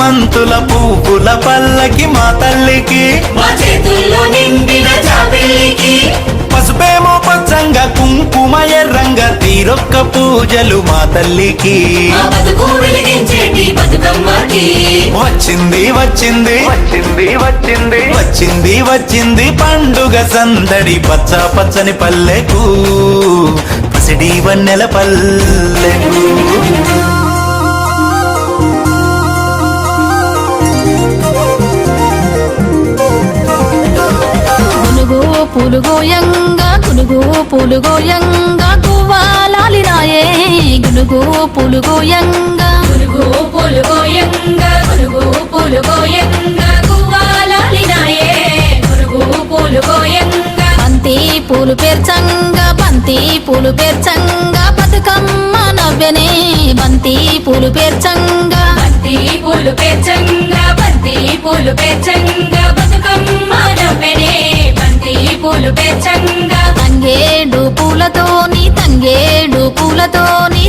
చామంతుల పువ్వుల పల్లకి మా తల్లికి, మా చేతుల్లో నిండిన జాబిల్లికి, పసుపేమో పచ్చంగా కుంకుమ ఎర్రంగా తీరొక్క పూజలు మా తల్లికి. మా బతుకు వెలిగించేటి బతుకమ్మకి వచ్చింది వచ్చింది వచ్చింది వచ్చింది వచ్చింది వచ్చింది పండుగ సందడి, పచ్చ పచ్చని పల్లెకు పసిడి వన్నెల పల్లెకు. పూలు గోయంగా గునుగు పూలు గోయంగా గువ్వాలాలినాయే, గునుగు పూలు గోయంగా గునుగు పూలు గోయంగా గునుగు పూలు గోయంగా గువ్వాలాలినాయే, గునుగు పూలు గోయంగా. బంతి పూలు పేర్చంగా బంతి పూలు పేర్చంగా బతుకమ్మ నవ్వెనే, బంతి పూలు పేర్చంగా బంతి పూలు పేర్చంగా బంతి పూలు పేర్చంగా బతుకమ్మ నవ్వెనే, బంతి పూలు పేర్చంగా. తంగేడు పూలతోని తంగేడు పూలతోని